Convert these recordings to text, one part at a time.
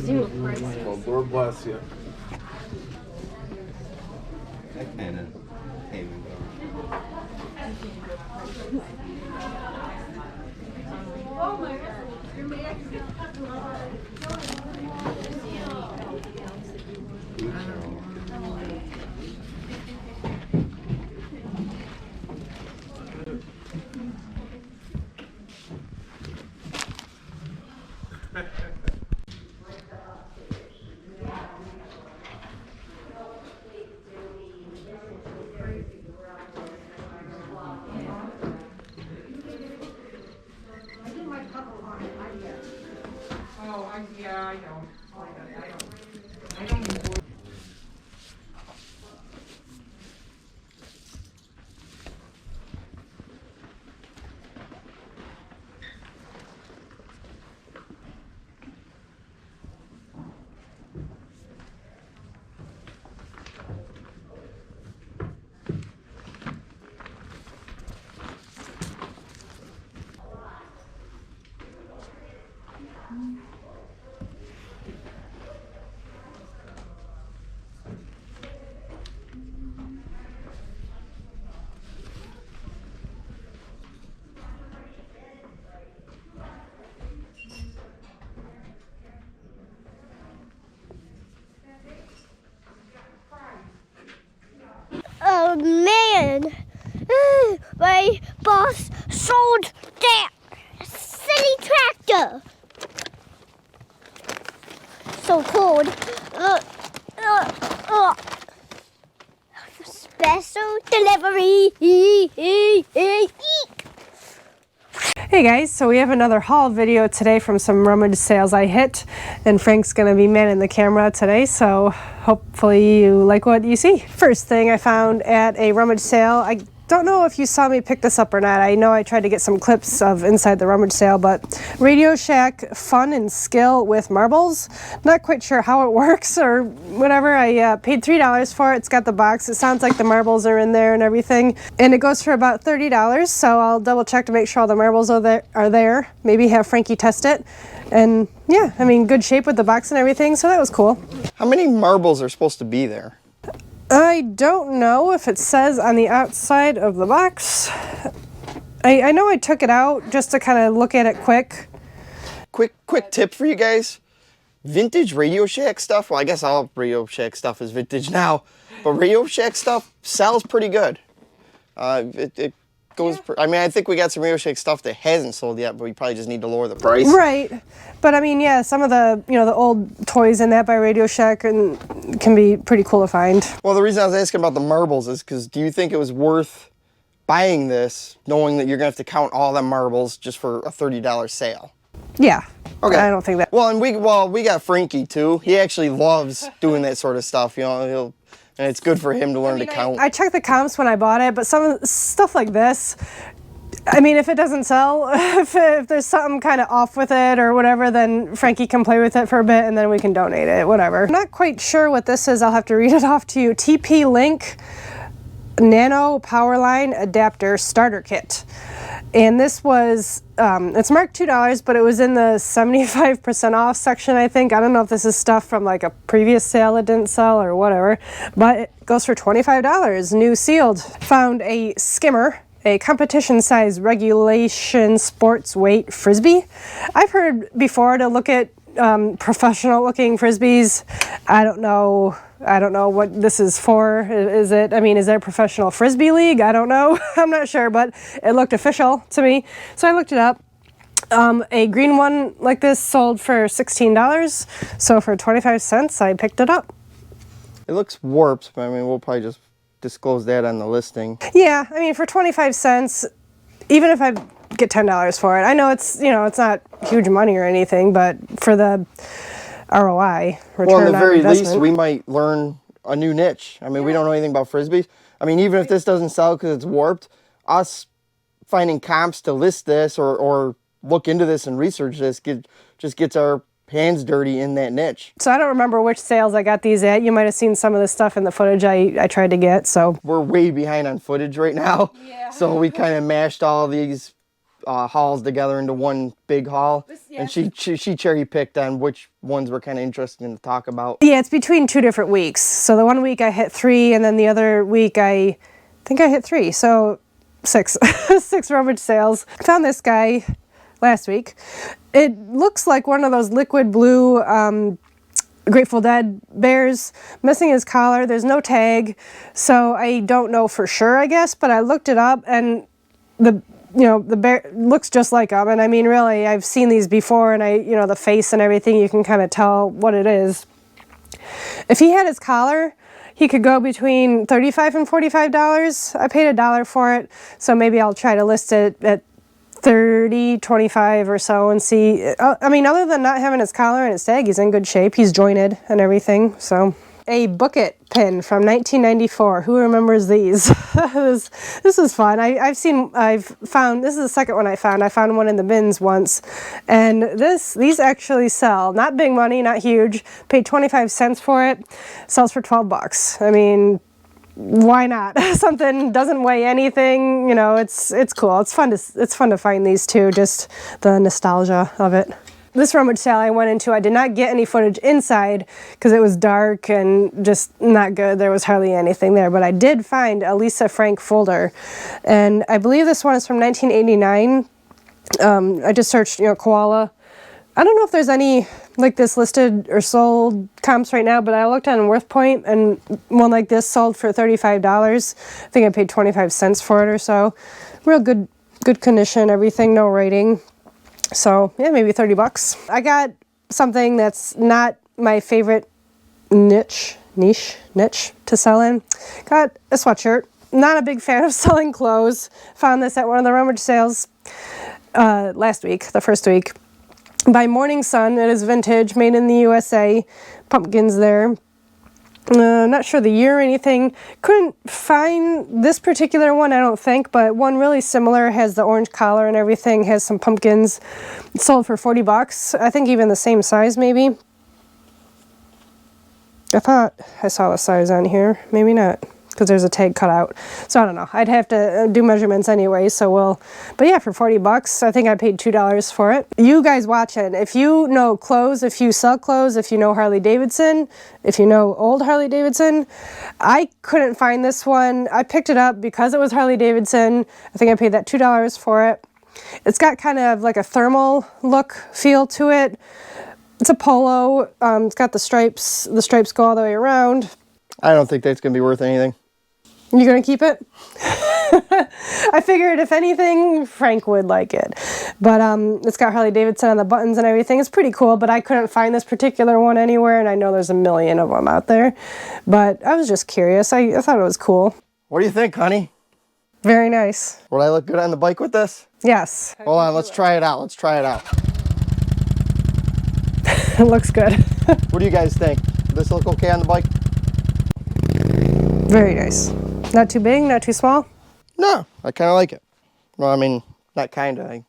Well, Lord bless you. That kind of came and Oh my God. Yeah, I don't. I don't even. Oh man, my boss sold that silly tractor. So cold. Special delivery. Hey guys, so we have another haul video today from some Rummage sales I hit, and Frank's gonna be manning the camera today, so hopefully you like what you see. First thing I found at a Rummage sale, I don't know if you saw me pick this up or not. I know I tried to get some clips of inside the Rummage sale, but Radio Shack Fun and Skill with marbles. Not quite sure how it works or whatever. I paid $3 for it. It's got the box. It sounds like the marbles are in there and everything. And it goes for about $30, so I'll double check to make sure all the marbles are there. Maybe have Frankie test it. And yeah, I mean, good shape with the box and everything, so that was cool. How many marbles are supposed to be there? I don't know if it says on the outside of the box. I know I took it out just to kind of look at it quick. Quick tip for you guys. Vintage Radio Shack stuff, well, I guess all Radio Shack stuff is vintage now, but Radio Shack stuff sells pretty good. It goes, I mean, I think we got some Radio Shack stuff that hasn't sold yet, but we probably just need to lower the price. Right. But I mean, yeah, some of the, the old toys in that by Radio Shack can be pretty cool to find. Well, the reason I was asking about the marbles is because do you think it was worth buying this knowing that you're going to have to count all them marbles just for a $30 sale? Yeah. Okay. I don't think that. Well, and we got Frankie too. He actually loves doing that sort of stuff, and it's good for him to learn to count. I checked the comps when I bought it, but some stuff like this, I mean, if it doesn't sell, if there's something kind of off with it or whatever, then Frankie can play with it for a bit and then we can donate it, whatever. I'm not quite sure what this is. I'll have to read it off to you. TP-Link Nano Powerline Adapter Starter Kit. And this was, it's marked $2, but it was in the 75% off section, I think. I don't know if this is stuff from like a previous sale that didn't sell or whatever, but it goes for $25, new sealed. Found a skimmer, a competition size regulation sports weight Frisbee. I've heard before to look at professional looking Frisbees. I don't know what this is for. Is there a professional Frisbee league? I don't know. I'm not sure, but it looked official to me. So I looked it up. A green one like this sold for $16. So for 25 cents, I picked it up. It looks warped, but I mean, we'll probably just disclose that on the listing. Yeah, I mean, for 25 cents, even if I get $10 for it, I know it's, it's not huge money or anything, but for the ROI, return on investment. Well, at the very least, we might learn a new niche. I mean, we don't know anything about Frisbees. I mean, even if this doesn't sell because it's warped, us finding comps to list this or look into this and research this just gets our hands dirty in that niche. So I don't remember which sales I got these at. You might have seen some of the stuff in the footage I tried to get, so. We're way behind on footage right now. Yeah. So we kind of mashed all these hauls together into one big haul. And she cherry picked on which ones were kind of interesting to talk about. Yeah, it's between 2 different weeks. So the one week I hit 3, and then the other week I think I hit 3. So 6. 6 rummage sales. I found this guy last week. It looks like one of those liquid blue Grateful Dead bears. Missing his collar. There's no tag. So I don't know for sure, I guess, but I looked it up, and the bear looks just like him. And I mean, really, I've seen these before, and the face and everything, you can kind of tell what it is. If he had his collar, he could go between $35 and $45. I paid $1 for it, so maybe I'll try to list it at $30, $25 or so and see. I mean, other than not having his collar and his tag, he's in good shape. He's jointed and everything, so. A Book-It pin from 1994. Who remembers these? This is fun. I've found, this is the second one I found. I found one in the bins once. And these actually sell. Not big money, not huge. Paid 25 cents for it. Sells for 12 bucks. I mean, why not? Something doesn't weigh anything, it's cool. It's fun to find these too, just the nostalgia of it. This rummage sale I went into, I did not get any footage inside because it was dark and just not good. There was hardly anything there, but I did find a Lisa Frank folder, and I believe this one is from 1989. I just searched, koala. I don't know if there's any like this listed or sold comps right now, but I looked on WorthPoint, and one like this sold for $35. I think I paid 25 cents for it or so. Real good condition, everything, no rating. So yeah, maybe 30 bucks. I got something that's not my favorite niche to sell in. Got a sweatshirt. Not a big fan of selling clothes. Found this at one of the rummage sales last week, the first week. By Morning Sun. It is vintage, made in the USA. Pumpkins there. Not sure the year or anything. Couldn't find this particular one, I don't think, but one really similar, has the orange collar and everything, has some pumpkins. It sold for 40 bucks. I think even the same size maybe. I thought I saw the size on here. Maybe not, because there's a tag cut out. So I don't know. I'd have to do measurements anyway, but yeah, for 40 bucks, I think I paid $2 for it. You guys watching, if you know clothes, if you sell clothes, if you know Harley Davidson, if you know old Harley Davidson, I couldn't find this one. I picked it up because it was Harley Davidson. I think I paid that $2 for it. It's got kind of like a thermal look feel to it. It's a polo. It's got the stripes. The stripes go all the way around. I don't think that's going to be worth anything. You gonna keep it? I figured if anything, Frank would like it. But it's got Harley Davidson on the buttons and everything. It's pretty cool, but I couldn't find this particular one anywhere, and I know there's a million of them out there. But I was just curious. I thought it was cool. What do you think, honey? Very nice. Will I look good on the bike with this? Yes. Hold on, let's try it out. It looks good. What do you guys think? Does this look okay on the bike? Very nice. Not too big, not too small? No, I kind of like it. Well, I mean, not kind of. I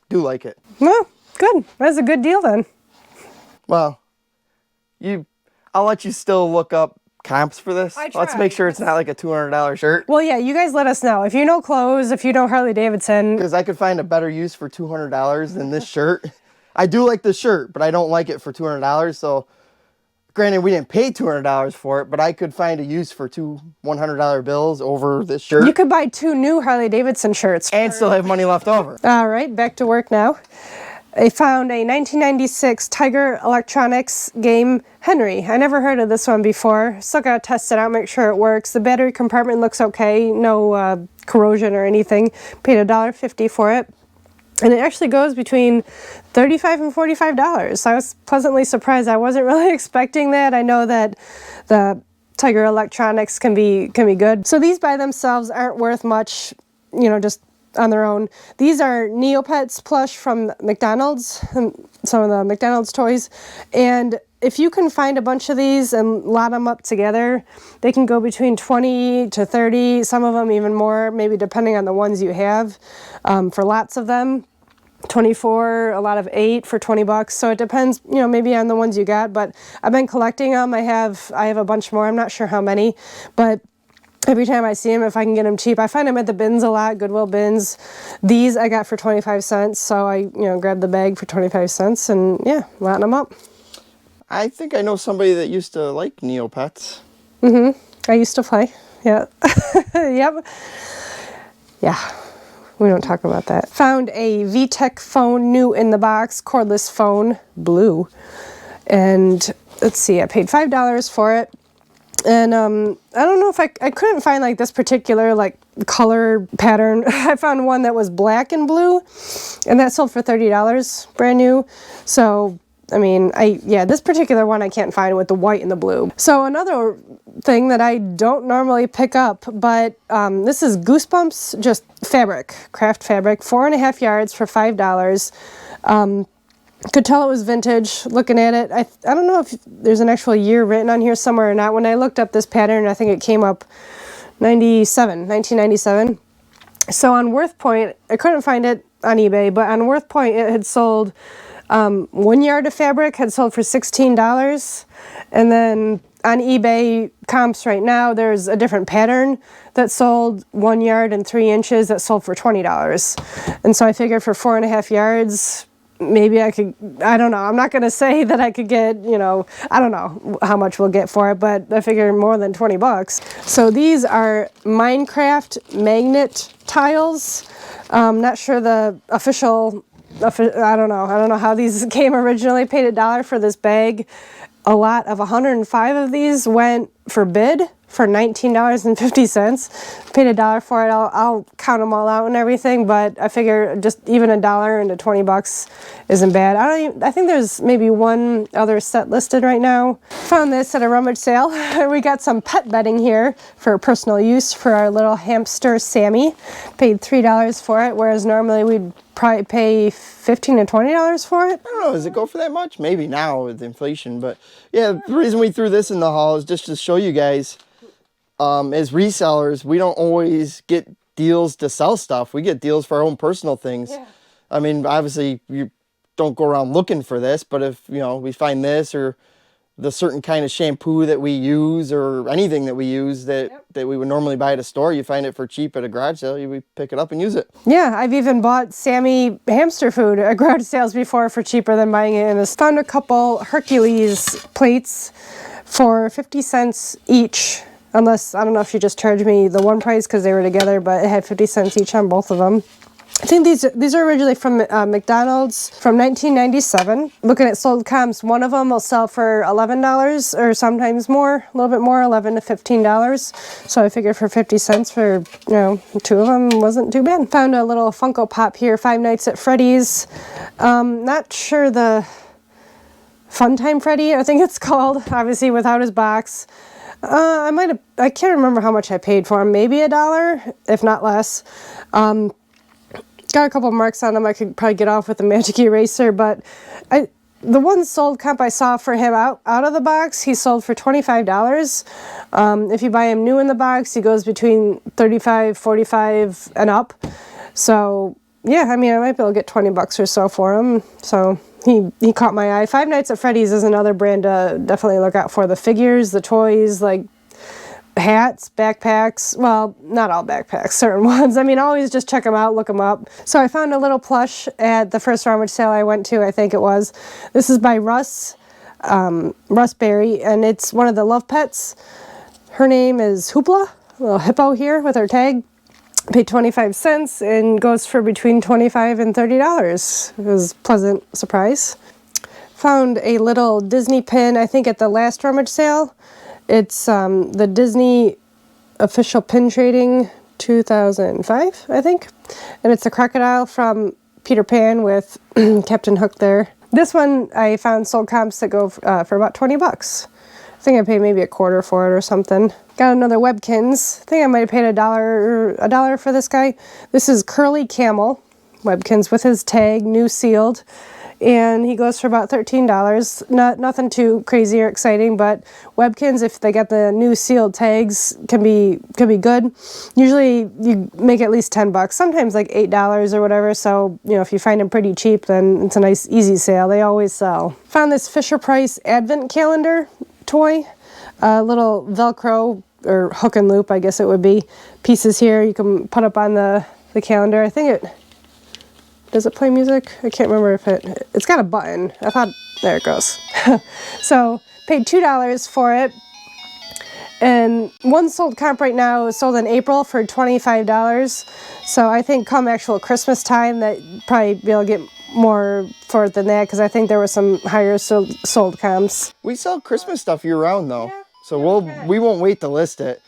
do like it. Well, good. That's a good deal then. Well, I'll let you still look up comps for this. Let's make sure it's not like a $200 shirt. Well, yeah, you guys let us know. If you know clothes, if you know Harley Davidson. Because I could find a better use for $200 than this shirt. I do like the shirt, but I don't like it for $200, so... Granted, we didn't pay $200 for it, but I could find a use for 2 $100 bills over this shirt. You could buy 2 new Harley Davidson shirts. And still have money left over. All right, back to work now. I found a 1996 Tiger Electronics game Henry. I never heard of this one before. Still gotta test it out, make sure it works. The battery compartment looks okay, no corrosion or anything. Paid $1.50 for it. And it actually goes between $35 and $45. I was pleasantly surprised. I wasn't really expecting that. I know that the Tiger Electronics can be good. So these by themselves aren't worth much, just on their own. These are Neopets plush from McDonald's, some of the McDonald's toys. And if you can find a bunch of these and lot them up together, they can go between 20 to 30, some of them even more, maybe depending on the ones you have, for lots of them. 24, a lot of 8 for 20 bucks. So it depends, maybe on the ones you got, but I've been collecting them. I have a bunch more. I'm not sure how many, but every time I see them, if I can get them cheap. I find them at the bins a lot, Goodwill bins. These I got for 25 cents, so I, grabbed the bag for 25 cents and yeah, latting them up. I think I know somebody that used to like Neopets. I used to play, yeah. Yep. Yeah, we don't talk about that. Found a VTech phone, new in the box, cordless phone, blue. And let's see, I paid $5 for it. And I don't know if I couldn't find like this particular like color pattern. I found one that was black and blue, and that sold for $30, brand new. So I mean, this particular one I can't find with the white and the blue. So another thing that I don't normally pick up, but this is Goosebumps, just fabric, craft fabric, 4.5 yards for $5. Could tell it was vintage looking at it. I don't know if there's an actual year written on here somewhere or not. When I looked up this pattern, I think it came up 1997. So on WorthPoint, I couldn't find it on eBay, but on WorthPoint it had sold 1 yard of fabric had sold for $16. And then on eBay comps right now, there's a different pattern that sold 1 yard and 3 inches that sold for $20. And so I figured for 4.5 yards, maybe I could, I don't know. I'm not going to say that I could get, I don't know how much we'll get for it, but I figure more than 20 bucks. So these are Minecraft magnet tiles. Not sure the official, I don't know how these came originally. Paid $1 for this bag. A lot of 105 of these went for bid for $19.50. Paid $1 for it. I'll count them all out and everything, but I figure just even $1 into 20 bucks isn't bad. I think there's maybe one other set listed right now. Found this at a rummage sale. We got some pet bedding here for personal use for our little hamster Sammy. Paid $3 for it, whereas normally we'd probably pay $15 to $20 for it. I don't know, does it go for that much? Maybe now with inflation, but yeah, the reason we threw this in the haul is just to show you guys, as resellers, we don't always get deals to sell stuff. We get deals for our own personal things. Yeah. I mean, obviously you don't go around looking for this, but if, we find this or the certain kind of shampoo that we use or anything that we use that we would normally buy at a store, you find it for cheap at a garage sale, we pick it up and use it. Yeah, I've even bought Sammy hamster food at garage sales before for cheaper than buying it in a store. Found a couple Hercules plates for 50 cents each. Unless, I don't know if you just charged me the one price because they were together, but it had 50 cents each on both of them. I think these are originally from McDonald's from 1997. Looking at sold comps, one of them will sell for $11 or sometimes more, a little bit more, $11 to $15. So I figured for 50 cents for, two of them wasn't too bad. Found a little Funko Pop here, Five Nights at Freddy's. Not sure the Fun Time Freddy, I think it's called, obviously without his box. I can't remember how much I paid for him, maybe $1, if not less. Got a couple marks on him I could probably get off with a magic eraser, but the one sold comp I saw for him out of the box, he sold for $25. If you buy him new in the box, he goes between $35, $45 and up. So yeah, I mean, I might be able to get 20 bucks or so for him. So he caught my eye. Five Nights at Freddy's is another brand to definitely look out for. The figures, the toys, like hats, backpacks. Well, not all backpacks, certain ones. I mean, always just check them out, look them up. So I found a little plush at the first rummage sale I went to, I think it was. This is by Russ Berry, and it's one of the Love Pets. Her name is Hoopla, a little hippo here with her tag. Paid 25 cents and goes for between $25 and $30. It was a pleasant surprise. Found a little Disney pin, I think at the last rummage sale. It's the Disney official pin trading 2005, I think. And it's a crocodile from Peter Pan with Captain Hook there. This one I found sold comps that go for about 20 bucks. I think I paid maybe $1 for it or something. Got another Webkins. I think I might have paid $1 for this guy. This is Curly Camel Webkins with his tag, new sealed. And he goes for about $13. Nothing too crazy or exciting, but Webkins, if they get the new sealed tags, can be good. Usually you make at least 10 bucks, sometimes like $8 or whatever. So, if you find them pretty cheap, then it's a nice easy sale. They always sell. Found this Fisher-Price Advent Calendar toy, a little Velcro or hook and loop, I guess it would be, pieces here you can put up on the calendar. I think does it play music? I can't remember if it's got a button. I thought, there it goes. So paid $2 for it. And one sold comp right now is sold in April for $25. So I think come actual Christmas time that probably be able to get more for it than that, because I think there were some higher sold comps. We sell Christmas stuff year round though. So we won't wait to list it.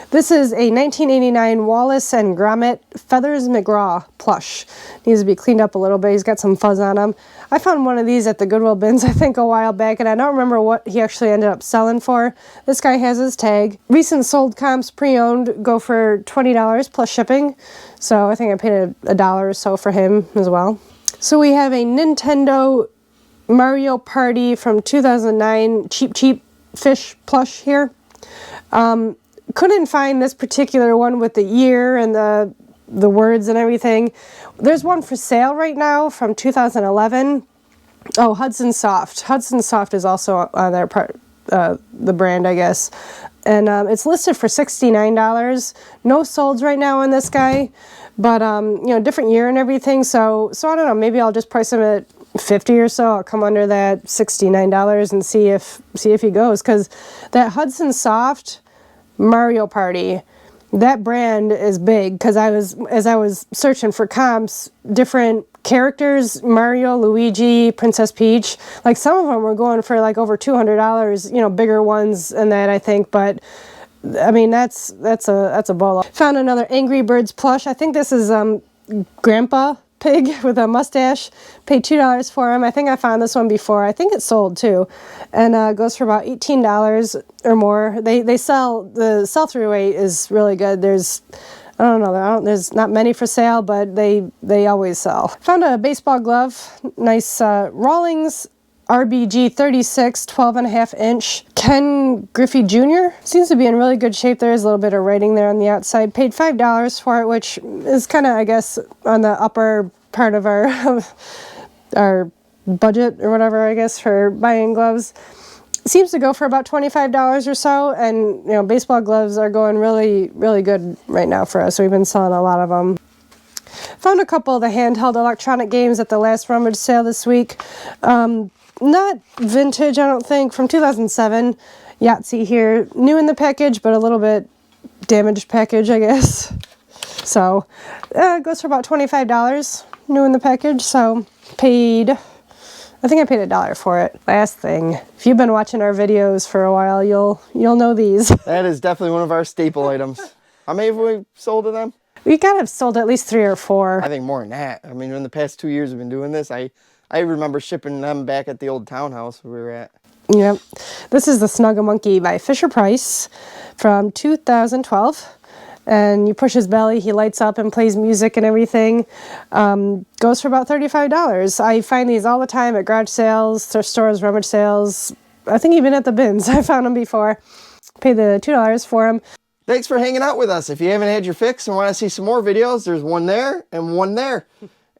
This is a 1989 Wallace and Gromit Feathers McGraw plush. Needs to be cleaned up a little bit. He's got some fuzz on him. I found one of these at the Goodwill bins, I think, a while back, and I don't remember what he actually ended up selling for. This guy has his tag. Recent sold comps pre-owned go for $20 plus shipping. So I think I paid $1 or so for him as well. So we have a Nintendo Mario Party from 2009 Cheap Fish plush here. Couldn't find this particular one with the year and the words and everything. There's one for sale right now from 2011. Oh, Hudson Soft. Hudson Soft is also on their the brand, I guess. And it's listed for $69. No solds right now on this guy, but you know, different year and everything. So I don't know. Maybe I'll just price him at $50 or so. I'll come under that $69 and see if he goes, because that Hudson Soft Mario Party, that brand is big, because as I was searching for comps, different characters, Mario, Luigi, Princess Peach, like some of them were going for like over $200, you know, bigger ones than that, I think, but I mean, that's a bolo. Found another Angry Birds plush. I think this is Grandpa Pig with a mustache. Paid $2 for him. I think I found this one before. I think it's sold too, and goes for about $18 or more. They sell, the sell-through rate is really good. There's, I don't know, there's not many for sale, but they always sell. Found a baseball glove, nice Rawlings RBG 36, 12.5 inch. Ken Griffey Jr. Seems to be in really good shape. There is a little bit of writing there on the outside. Paid $5 for it, which is kind of, I guess, on the upper part of our budget or whatever, I guess, for buying gloves. Seems to go for about $25 or so, and you know, baseball gloves are going really, really good right now for us. We've been selling a lot of them. Found a couple of the handheld electronic games at the last Rummage sale this week. Not vintage, I don't think, from 2007. Yahtzee here, new in the package, but a little bit damaged package, I guess. So it goes for about $25, new in the package. So I think I paid $1 for it. Last thing, if you've been watching our videos for a while, you'll know these. That is definitely one of our staple items. How many have we sold of them? We gotta have sold at least 3 or 4. I think more than that. I mean, in the past 2 years we've been doing this, I remember shipping them back at the old townhouse where we were at. Yep. This is the Snug-a-Monkey by Fisher-Price from 2012. And you push his belly, he lights up and plays music and everything. Goes for about $35. I find these all the time at garage sales, thrift stores, Rummage sales. I think even at the bins. I found them before. Paid the $2 for them. Thanks for hanging out with us. If you haven't had your fix and want to see some more videos, there's one there and one there.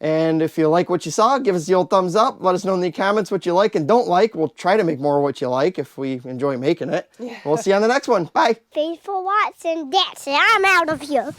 And if you like what you saw, give us the old thumbs up. Let us know in the comments what you like and don't like. We'll try to make more of what you like if we enjoy making it. Yeah. We'll see you on the next one. Bye. Thanks for watching. That's it. I'm out of here.